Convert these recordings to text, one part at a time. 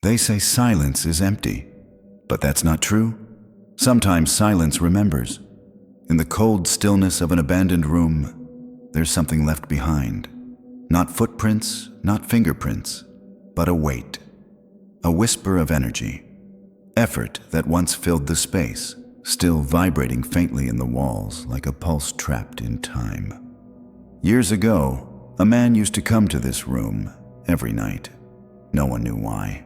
They say silence is empty, but that's not true. Sometimes silence remembers. In the cold stillness of an abandoned room, there's something left behind. Not footprints, not fingerprints, but a weight. A whisper of energy. Effort that once filled the space, still vibrating faintly in the walls like a pulse trapped in time. Years ago, a man used to come to this room every night. No one knew why.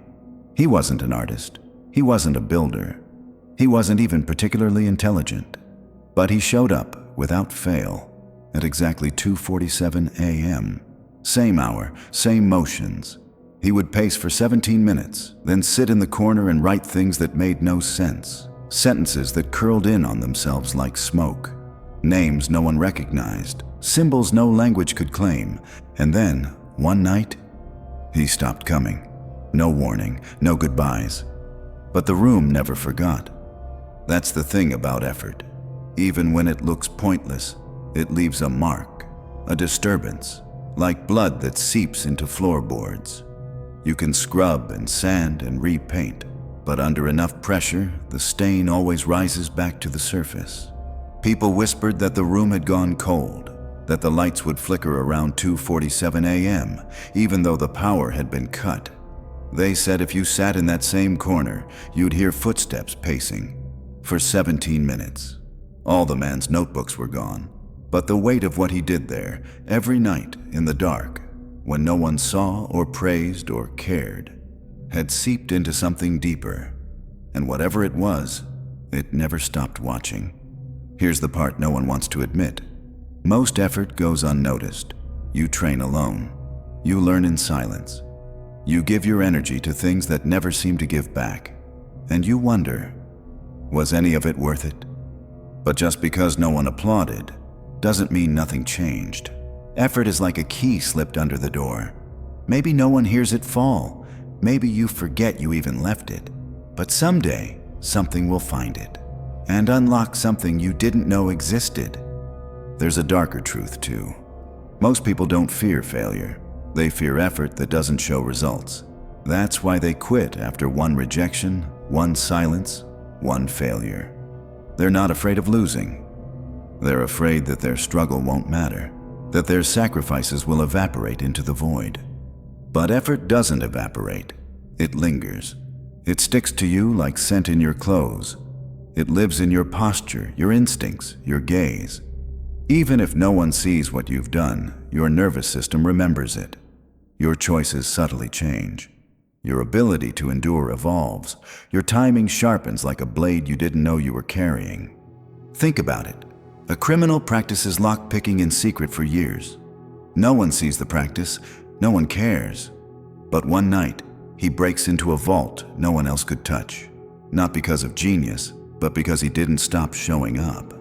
He wasn't an artist. He wasn't a builder. He wasn't even particularly intelligent. But he showed up without fail at exactly 2:47 a.m. Same hour, same motions. He would pace for 17 minutes, then sit in the corner and write things that made no sense. Sentences that curled in on themselves like smoke. Names no one recognized. Symbols no language could claim. And then, one night, he stopped coming. No warning, no goodbyes. But the room never forgot. That's the thing about effort. Even when it looks pointless, it leaves a mark, a disturbance, like blood that seeps into floorboards. You can scrub and sand and repaint, but under enough pressure, the stain always rises back to the surface. People whispered that the room had gone cold, that the lights would flicker around 2:47 a.m., even though the power had been cut. They said if you sat in that same corner, you'd hear footsteps pacing. For 17 minutes. All the man's notebooks were gone, but the weight of what he did there, every night in the dark, when no one saw or praised or cared, had seeped into something deeper. And whatever it was, it never stopped watching. Here's the part no one wants to admit. Most effort goes unnoticed. You train alone. You learn in silence. You give your energy to things that never seem to give back. And you wonder, was any of it worth it? But just because no one applauded, doesn't mean nothing changed. Effort is like a key slipped under the door. Maybe no one hears it fall. Maybe you forget you even left it. But someday, something will find it and unlock something you didn't know existed. There's a darker truth too. Most people don't fear failure. They fear effort that doesn't show results. That's why they quit after one rejection, one silence, one failure. They're not afraid of losing. They're afraid that their struggle won't matter, that their sacrifices will evaporate into the void. But effort doesn't evaporate. It lingers. It sticks to you like scent in your clothes. It lives in your posture, your instincts, your gaze. Even if no one sees what you've done, your nervous system remembers it. Your choices subtly change. Your ability to endure evolves. Your timing sharpens like a blade you didn't know you were carrying. Think about it. A criminal practices lockpicking in secret for years. No one sees the practice. No one cares. But one night, he breaks into a vault no one else could touch. Not because of genius, but because he didn't stop showing up.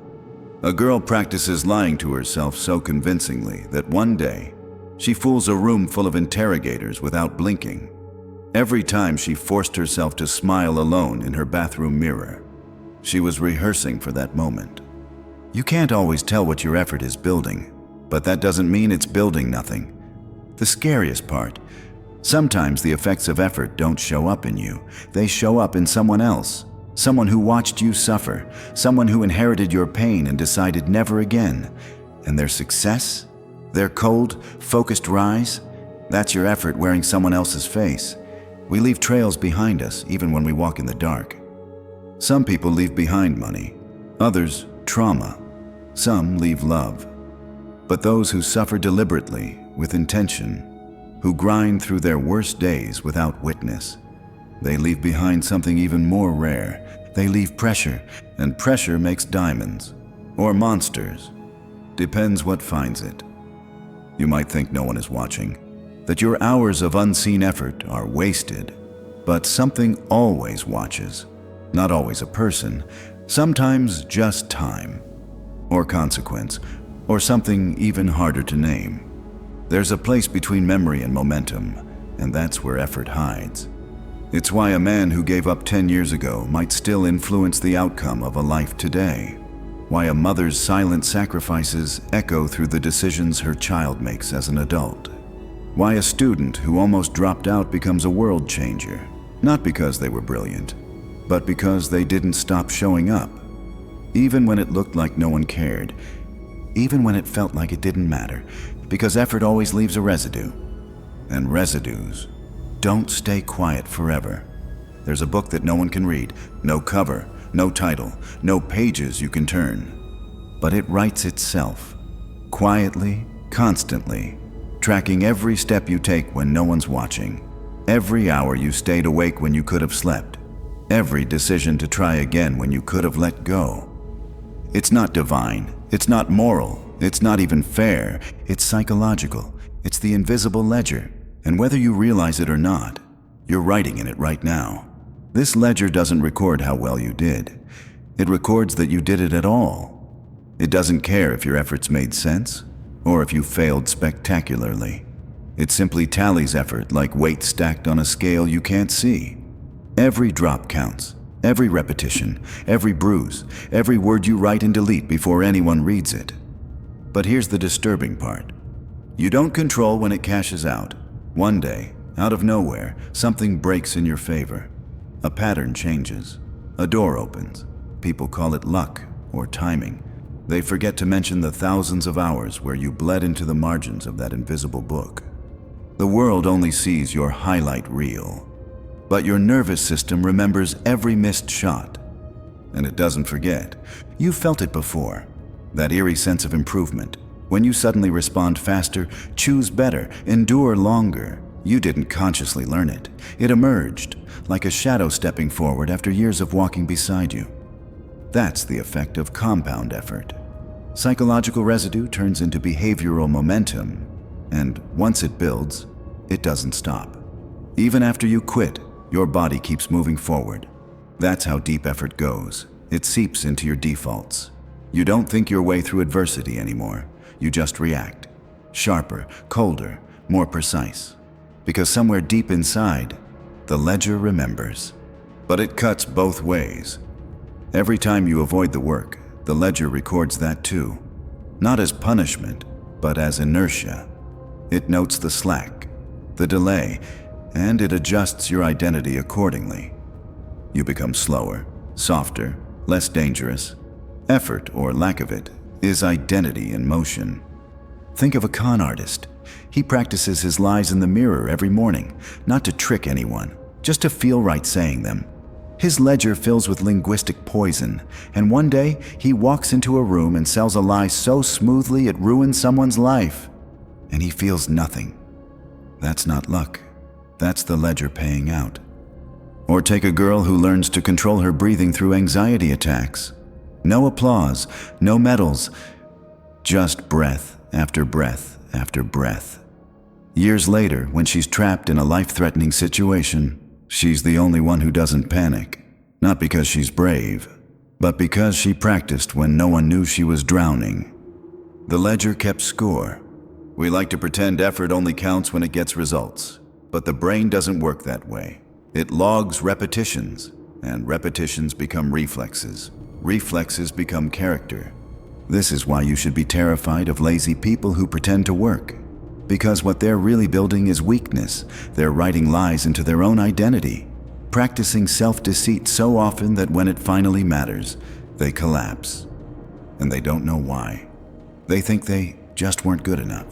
A girl practices lying to herself so convincingly that one day, she fools a room full of interrogators without blinking. Every time she forced herself to smile alone in her bathroom mirror, she was rehearsing for that moment. You can't always tell what your effort is building, but that doesn't mean it's building nothing. The scariest part, sometimes the effects of effort don't show up in you. They show up in someone else, someone who watched you suffer, someone who inherited your pain and decided never again. And their success, their cold, focused rise, that's your effort wearing someone else's face. We leave trails behind us even when we walk in the dark. Some people leave behind money, others trauma, some leave love. But those who suffer deliberately, with intention, who grind through their worst days without witness, they leave behind something even more rare. They leave pressure, and pressure makes diamonds, or monsters. Depends what finds it. You might think no one is watching, that your hours of unseen effort are wasted, but something always watches. Not always a person, sometimes just time, or consequence, or something even harder to name. There's a place between memory and momentum, and that's where effort hides. It's why a man who gave up 10 years ago might still influence the outcome of a life today. Why a mother's silent sacrifices echo through the decisions her child makes as an adult. Why a student who almost dropped out becomes a world changer, Not because they were brilliant, but because they didn't stop showing up. Even when it looked like no one cared, even when it felt like it didn't matter, because effort always leaves a residue. And residues don't stay quiet forever. There's a book that no one can read, no cover, no title, no pages you can turn. But it writes itself, quietly, constantly, tracking every step you take when no one's watching, every hour you stayed awake when you could have slept, every decision to try again when you could have let go. It's not divine, it's not moral, it's not even fair, it's psychological, it's the invisible ledger, and whether you realize it or not, you're writing in it right now. This ledger doesn't record how well you did. It records that you did it at all. It doesn't care if your efforts made sense or if you failed spectacularly. It simply tallies effort like weight stacked on a scale you can't see. Every drop counts, every repetition, every bruise, every word you write and delete before anyone reads it. But here's the disturbing part. You don't control when it cashes out. One day, out of nowhere, something breaks in your favor. A pattern changes. A door opens. People call it luck or timing. They forget to mention the thousands of hours where you bled into the margins of that invisible book. The world only sees your highlight reel, but your nervous system remembers every missed shot. And it doesn't forget. You felt it before. That eerie sense of improvement. When you suddenly respond faster, choose better, endure longer. You didn't consciously learn it. It emerged, like a shadow stepping forward after years of walking beside you. That's the effect of compound effort. Psychological residue turns into behavioral momentum, and once it builds, it doesn't stop. Even after you quit, your body keeps moving forward. That's how deep effort goes. It seeps into your defaults. You don't think your way through adversity anymore. You just react. Sharper, colder, more precise. Because somewhere deep inside, the ledger remembers. But it cuts both ways. Every time you avoid the work, the ledger records that too. Not as punishment, but as inertia. It notes the slack, the delay, and it adjusts your identity accordingly. You become slower, softer, less dangerous. Effort, or lack of it, is identity in motion. Think of a con artist. He practices his lies in the mirror every morning, not to trick anyone, just to feel right saying them. His ledger fills with linguistic poison, and one day he walks into a room and sells a lie so smoothly it ruins someone's life. And he feels nothing. That's not luck. That's the ledger paying out. Or take a girl who learns to control her breathing through anxiety attacks. No applause, no medals, just breath after breath after breath. Years later, when she's trapped in a life-threatening situation, she's the only one who doesn't panic. Not because she's brave, but because she practiced when no one knew she was drowning. The ledger kept score. We like to pretend effort only counts when it gets results, but the brain doesn't work that way. It logs repetitions, and repetitions become reflexes. Reflexes become character. This is why you should be terrified of lazy people who pretend to work. Because what they're really building is weakness. They're writing lies into their own identity, practicing self-deceit so often that when it finally matters, they collapse. And they don't know why. They think they just weren't good enough.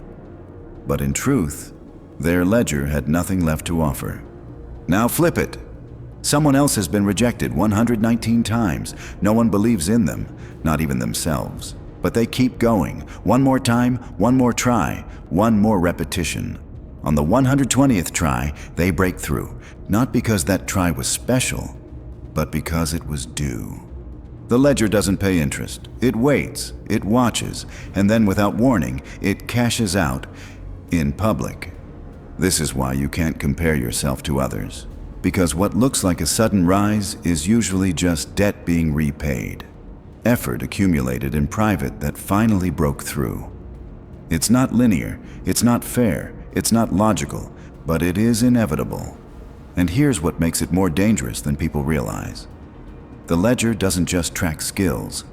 But in truth, their ledger had nothing left to offer. Now flip it. Someone else has been rejected 119 times. No one believes in them, not even themselves. But they keep going. One more time, one more try, one more repetition. On the 120th try, they break through. Not because that try was special, but because it was due. The ledger doesn't pay interest. It waits, it watches, and then without warning, it cashes out in public. This is why you can't compare yourself to others. Because what looks like a sudden rise is usually just debt being repaid. Effort accumulated in private that finally broke through. It's not linear, it's not fair, it's not logical, but it is inevitable. And here's what makes it more dangerous than people realize. The ledger doesn't just track skills,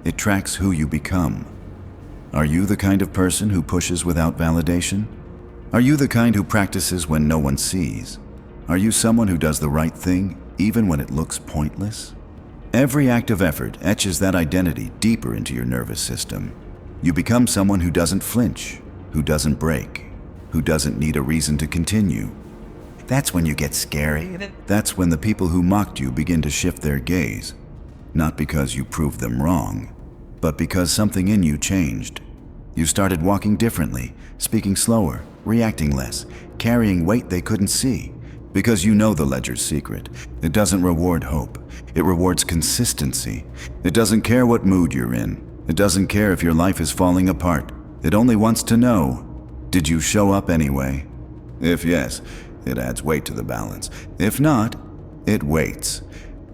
it tracks who you become. Are you the kind of person who pushes without validation? Are you the kind who practices when no one sees? Are you someone who does the right thing even when it looks pointless? Every act of effort etches that identity deeper into your nervous system. You become someone who doesn't flinch, who doesn't break, who doesn't need a reason to continue. That's when you get scary. That's when the people who mocked you begin to shift their gaze. Not because you proved them wrong, but because something in you changed. You started walking differently, speaking slower, reacting less, carrying weight they couldn't see. Because you know the ledger's secret. It doesn't reward hope. It rewards consistency. It doesn't care what mood you're in. It doesn't care if your life is falling apart. It only wants to know, did you show up anyway? If yes, it adds weight to the balance. If not, it waits.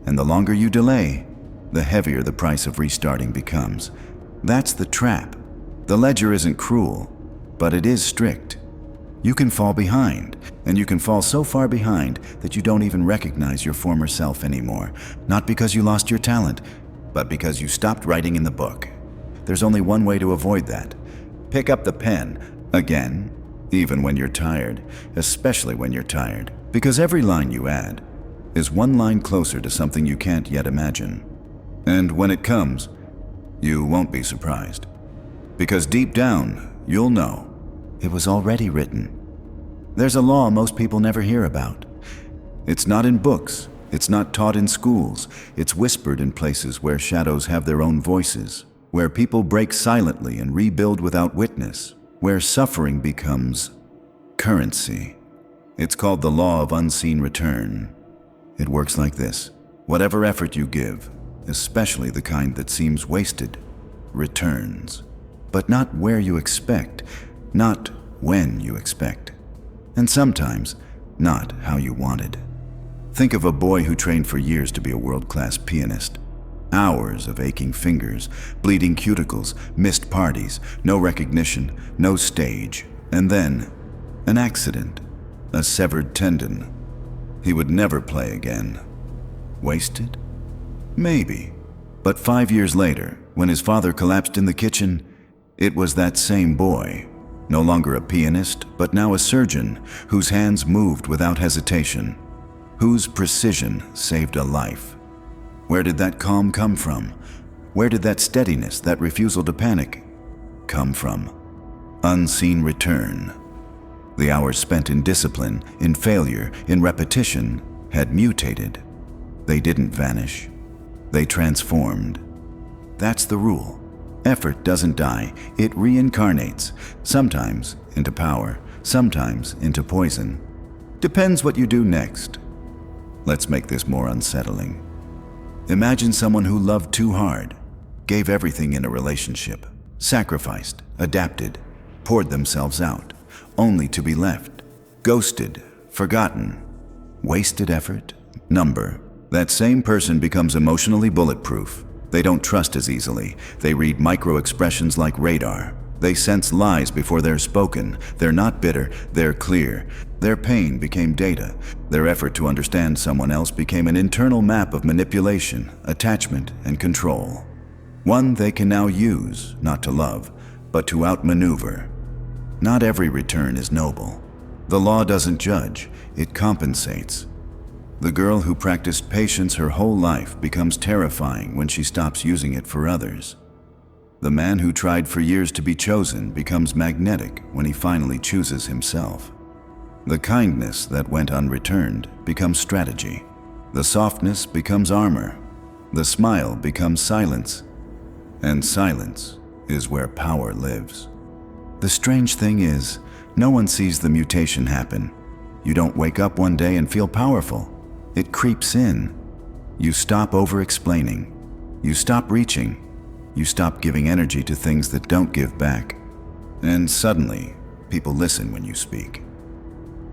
And the longer you delay, the heavier the price of restarting becomes. That's the trap. The ledger isn't cruel, but it is strict. You can fall behind, and you can fall so far behind that you don't even recognize your former self anymore. Not because you lost your talent, but because you stopped writing in the book. There's only one way to avoid that. Pick up the pen again, even when you're tired, especially when you're tired. Because every line you add is one line closer to something you can't yet imagine. And when it comes, you won't be surprised. Because deep down, you'll know it was already written. There's a law most people never hear about. It's not in books. It's not taught in schools. It's whispered in places where shadows have their own voices, where people break silently and rebuild without witness, where suffering becomes currency. It's called the law of unseen return. It works like this. Whatever effort you give, especially the kind that seems wasted, returns. But not where you expect, not when you expect, and sometimes not how you wanted. Think of a boy who trained for years to be a world-class pianist. Hours of aching fingers, bleeding cuticles, missed parties, no recognition, no stage, and then an accident, a severed tendon. He would never play again. Wasted? Maybe. But 5 years later, when his father collapsed in the kitchen, it was that same boy, no longer a pianist, but now a surgeon whose hands moved without hesitation, whose precision saved a life. Where did that calm come from? Where did that steadiness, that refusal to panic, come from? Unseen return. The hours spent in discipline, in failure, in repetition, had mutated. They didn't vanish. They transformed. That's the rule. Effort doesn't die, it reincarnates, sometimes into power, sometimes into poison. Depends what you do next. Let's make this more unsettling. Imagine someone who loved too hard, gave everything in a relationship, sacrificed, adapted, poured themselves out, only to be left, ghosted, forgotten, wasted effort, number. That same person becomes emotionally bulletproof. They don't trust as easily. They read micro-expressions like radar. They sense lies before they're spoken. They're not bitter, they're clear. Their pain became data. Their effort to understand someone else became an internal map of manipulation, attachment, and control. One they can now use, not to love, but to outmaneuver. Not every return is noble. The law doesn't judge, it compensates. The girl who practiced patience her whole life becomes terrifying when she stops using it for others. The man who tried for years to be chosen becomes magnetic when he finally chooses himself. The kindness that went unreturned becomes strategy. The softness becomes armor. The smile becomes silence. And silence is where power lives. The strange thing is, no one sees the mutation happen. You don't wake up one day and feel powerful. It creeps in. You stop over-explaining. You stop reaching. You stop giving energy to things that don't give back. And suddenly, people listen when you speak.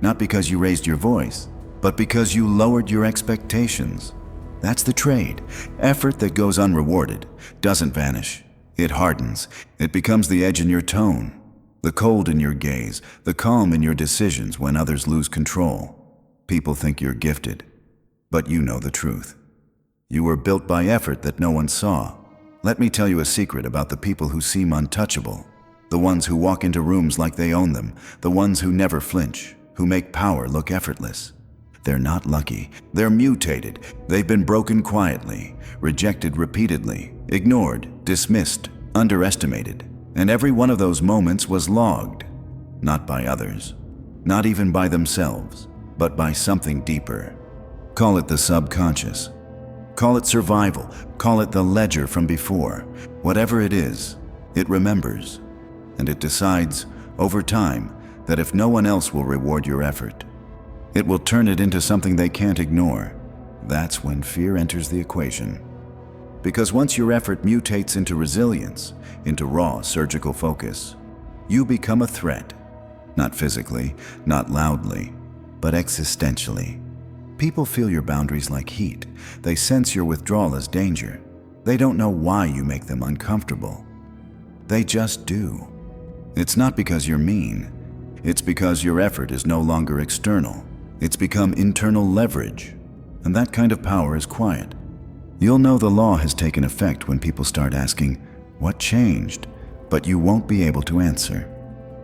Not because you raised your voice, but because you lowered your expectations. That's the trade. Effort that goes unrewarded doesn't vanish. It hardens. It becomes the edge in your tone, the cold in your gaze, the calm in your decisions when others lose control. People think you're gifted. But you know the truth. You were built by effort that no one saw. Let me tell you a secret about the people who seem untouchable. The ones who walk into rooms like they own them. The ones who never flinch, who make power look effortless. They're not lucky. They're mutated. They've been broken quietly, rejected repeatedly, ignored, dismissed, underestimated. And every one of those moments was logged, not by others, not even by themselves, but by something deeper. Call it the subconscious. Call it survival. Call it the ledger from before. Whatever it is, it remembers. And it decides, over time, that if no one else will reward your effort, it will turn it into something they can't ignore. That's when fear enters the equation. Because once your effort mutates into resilience, into raw surgical focus, you become a threat. Not physically, not loudly, but existentially. People feel your boundaries like heat. They sense your withdrawal as danger. They don't know why you make them uncomfortable. They just do. It's not because you're mean. It's because your effort is no longer external. It's become internal leverage. And that kind of power is quiet. You'll know the law has taken effect when people start asking, "What changed?" But you won't be able to answer.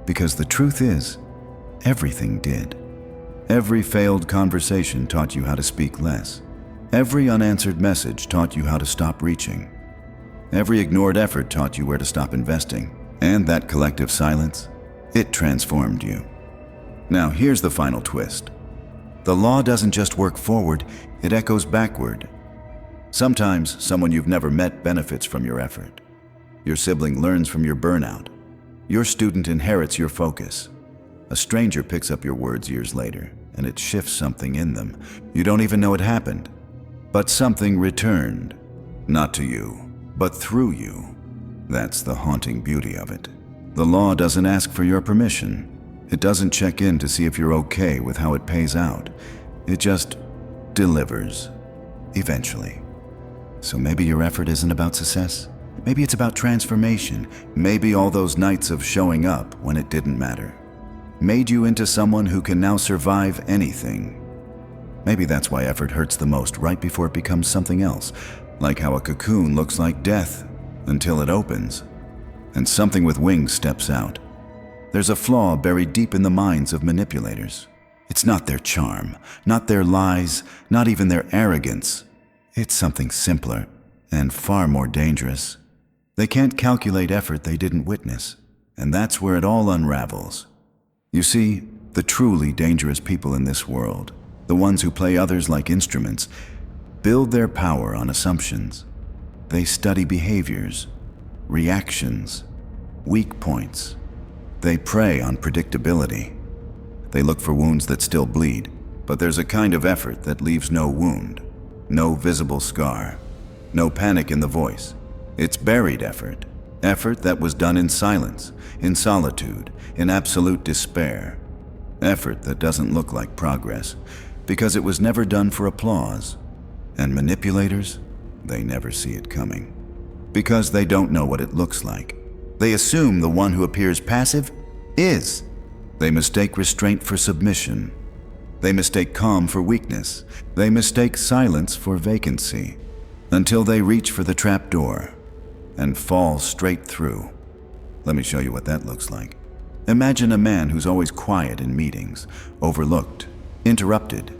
Because the truth is, everything did. Every failed conversation taught you how to speak less. Every unanswered message taught you how to stop reaching. Every ignored effort taught you where to stop investing. And that collective silence, it transformed you. Now here's the final twist. The law doesn't just work forward, it echoes backward. Sometimes someone you've never met benefits from your effort. Your sibling learns from your burnout. Your student inherits your focus. A stranger picks up your words years later, and it shifts something in them. You don't even know it happened. But something returned. Not to you, but through you. That's the haunting beauty of it. The law doesn't ask for your permission. It doesn't check in to see if you're okay with how it pays out. It just delivers, eventually. So maybe your effort isn't about success. Maybe it's about transformation. Maybe all those nights of showing up when it didn't matter made you into someone who can now survive anything. Maybe that's why effort hurts the most right before it becomes something else, like how a cocoon looks like death until it opens, and something with wings steps out. There's a flaw buried deep in the minds of manipulators. It's not their charm, not their lies, not even their arrogance. It's something simpler and far more dangerous. They can't calculate effort they didn't witness, and that's where it all unravels. You see, the truly dangerous people in this world, the ones who play others like instruments, build their power on assumptions. They study behaviors, reactions, weak points. They prey on predictability. They look for wounds that still bleed, but there's a kind of effort that leaves no wound, no visible scar, no panic in the voice. It's buried effort. Effort that was done in silence, in solitude, in absolute despair. Effort that doesn't look like progress, because it was never done for applause. And manipulators, they never see it coming. Because they don't know what it looks like. They assume the one who appears passive is. They mistake restraint for submission. They mistake calm for weakness. They mistake silence for vacancy. Until they reach for the trap door and fall straight through. Let me show you what that looks like. Imagine a man who's always quiet in meetings, overlooked, interrupted.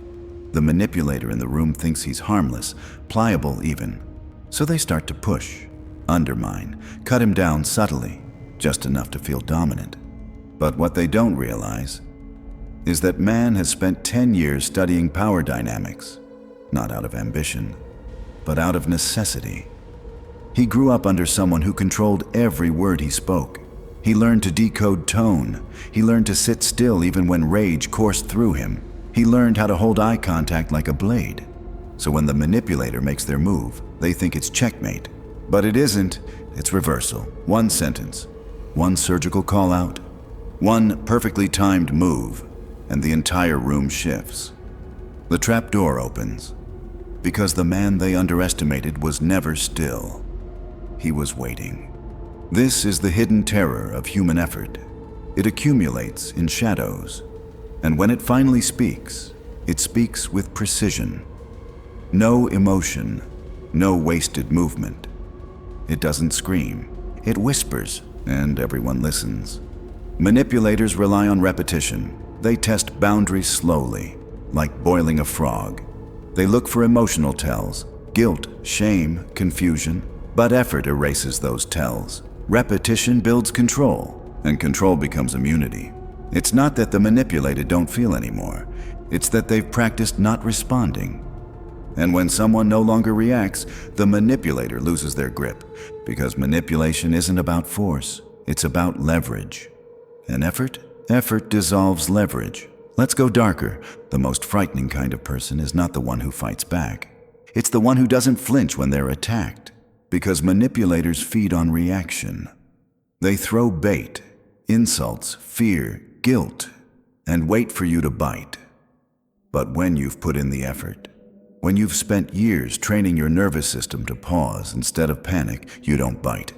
The manipulator in the room thinks he's harmless, pliable even. So they start to push, undermine, cut him down subtly, just enough to feel dominant. But what they don't realize is that man has spent 10 years studying power dynamics, not out of ambition, but out of necessity. He grew up under someone who controlled every word he spoke. He learned to decode tone. He learned to sit still even when rage coursed through him. He learned how to hold eye contact like a blade. So when the manipulator makes their move, they think it's checkmate. But it isn't. It's reversal. One sentence, one surgical call out, one perfectly timed move, and the entire room shifts. The trap door opens, because the man they underestimated was never still. He was waiting. This is the hidden terror of human effort. It accumulates in shadows, and when it finally speaks, it speaks with precision. No emotion, no wasted movement. It doesn't scream. It whispers, and everyone listens. Manipulators rely on repetition. They test boundaries slowly, like boiling a frog. They look for emotional tells, guilt, shame, confusion, but effort erases those tells. Repetition builds control, and control becomes immunity. It's not that the manipulated don't feel anymore. It's that they've practiced not responding. And when someone no longer reacts, the manipulator loses their grip, because manipulation isn't about force, it's about leverage. And effort? Effort dissolves leverage. Let's go darker. The most frightening kind of person is not the one who fights back. It's the one who doesn't flinch when they're attacked, because manipulators feed on reaction. They throw bait, insults, fear, guilt, and wait for you to bite. But when you've put in the effort, when you've spent years training your nervous system to pause instead of panic, you don't bite.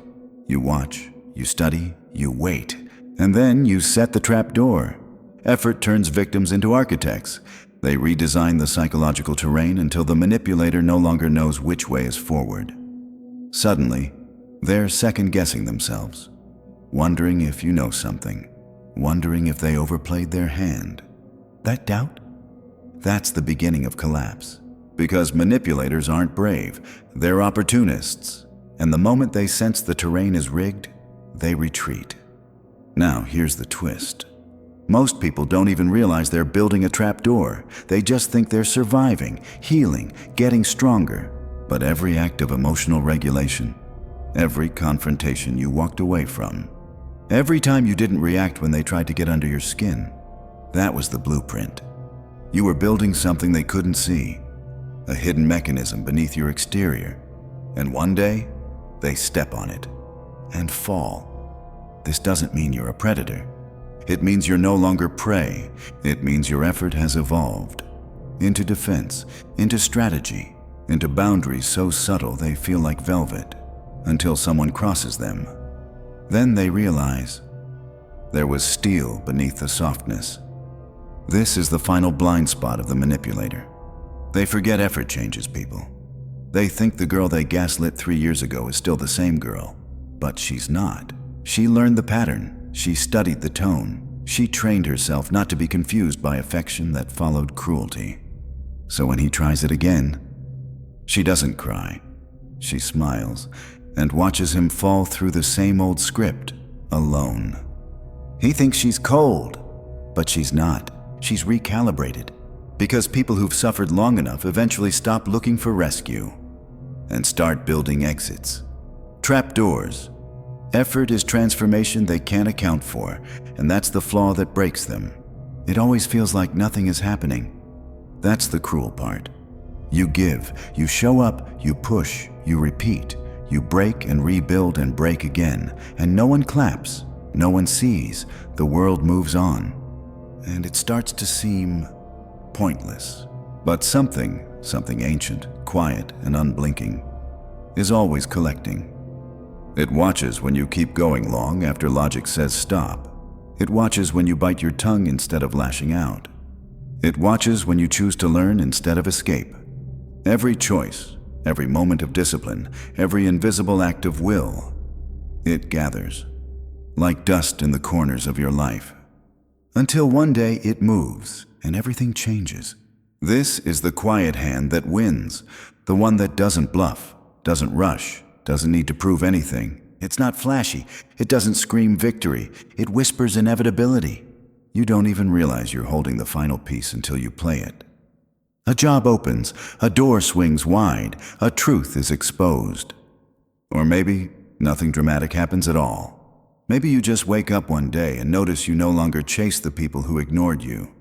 You watch, you study, you wait, and then you set the trap door. Effort turns victims into architects. They redesign the psychological terrain until the manipulator no longer knows which way is forward. Suddenly, they're second-guessing themselves, wondering if you know something, wondering if they overplayed their hand. That doubt? That's the beginning of collapse. Because manipulators aren't brave, they're opportunists. And the moment they sense the terrain is rigged, they retreat. Now, here's the twist. Most people don't even realize they're building a trapdoor. They just think they're surviving, healing, getting stronger. But every act of emotional regulation, every confrontation you walked away from, every time you didn't react when they tried to get under your skin, that was the blueprint. You were building something they couldn't see, a hidden mechanism beneath your exterior. And one day, they step on it and fall. This doesn't mean you're a predator. It means you're no longer prey. It means your effort has evolved into defense, into strategy, into boundaries so subtle they feel like velvet, until someone crosses them. Then they realize there was steel beneath the softness. This is the final blind spot of the manipulator. They forget effort changes people. They think the girl they gaslit 3 years ago is still the same girl, but she's not. She learned the pattern. She studied the tone. She trained herself not to be confused by affection that followed cruelty. So when he tries it again, she doesn't cry. She smiles and watches him fall through the same old script, alone. He thinks she's cold, but she's not. She's recalibrated. Because people who've suffered long enough eventually stop looking for rescue and start building exits. Trapdoors. Effort is transformation they can't account for, and that's the flaw that breaks them. It always feels like nothing is happening. That's the cruel part. You give, you show up, you push, you repeat, you break and rebuild and break again, and no one claps, no one sees, the world moves on. And it starts to seem pointless. But something ancient, quiet, and unblinking, is always collecting. It watches when you keep going long after logic says stop. It watches when you bite your tongue instead of lashing out. It watches when you choose to learn instead of escape. Every choice, every moment of discipline, every invisible act of will, it gathers, like dust in the corners of your life. Until one day it moves, and everything changes. This is the quiet hand that wins, the one that doesn't bluff, doesn't rush, doesn't need to prove anything. It's not flashy. It doesn't scream victory. It whispers inevitability. You don't even realize you're holding the final piece until you play it. A job opens, a door swings wide, a truth is exposed. Or maybe nothing dramatic happens at all. Maybe you just wake up one day and notice you no longer chase the people who ignored you.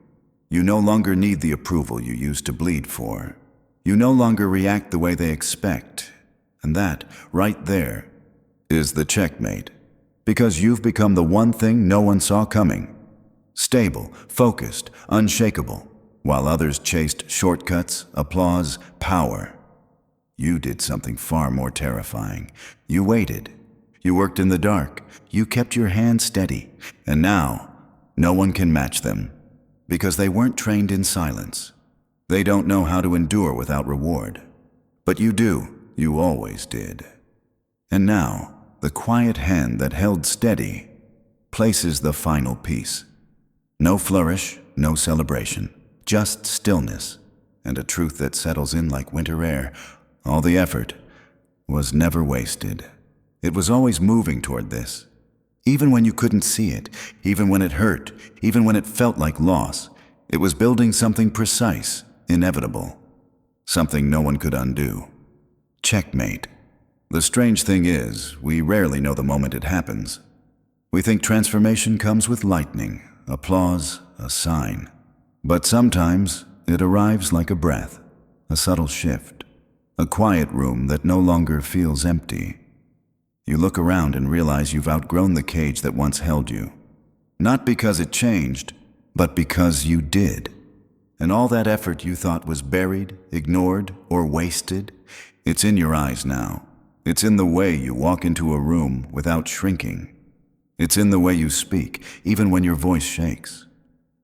You no longer need the approval you used to bleed for. You no longer react the way they expect. And that, right there, is the checkmate. Because you've become the one thing no one saw coming. Stable, focused, unshakable, while others chased shortcuts, applause, power. You did something far more terrifying. You waited. You worked in the dark. You kept your hand steady. And now, no one can match them. Because they weren't trained in silence. They don't know how to endure without reward. But you do. You always did. And now, the quiet hand that held steady places the final piece. No flourish, no celebration. just stillness, and a truth that settles in like winter air. All the effort was never wasted. It was always moving toward this. Even when you couldn't see it, even when it hurt, even when it felt like loss, it was building something precise, inevitable, something no one could undo. Checkmate. The strange thing is, we rarely know the moment it happens. We think transformation comes with lightning, applause, a sign. But sometimes it arrives like a breath, a subtle shift, a quiet room that no longer feels empty. You look around and realize you've outgrown the cage that once held you. Not because it changed, but because you did. And all that effort you thought was buried, ignored, or wasted, it's in your eyes now. It's in the way you walk into a room without shrinking. It's in the way you speak, even when your voice shakes.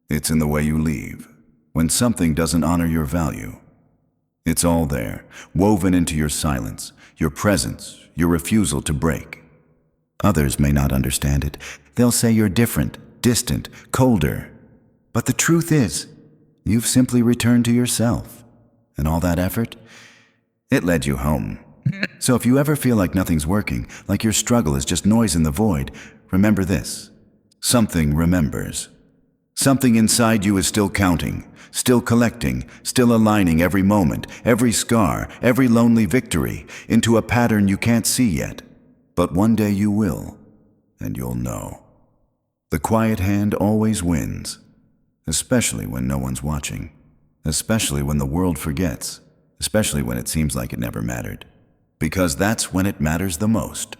It's in the way you leave, when something doesn't honor your value. It's all there, woven into your silence, your presence, your refusal to break. Others may not understand it. They'll say you're different, distant, colder. But the truth is, you've simply returned to yourself. And all that effort, it led you home. So if you ever feel like nothing's working, like your struggle is just noise in the void, remember this. Something remembers. Something inside you is still counting, still collecting, still aligning every moment, every scar, every lonely victory into a pattern you can't see yet. But one day you will, and you'll know. The quiet hand always wins, especially when no one's watching, especially when the world forgets, especially when it seems like it never mattered. Because that's when it matters the most.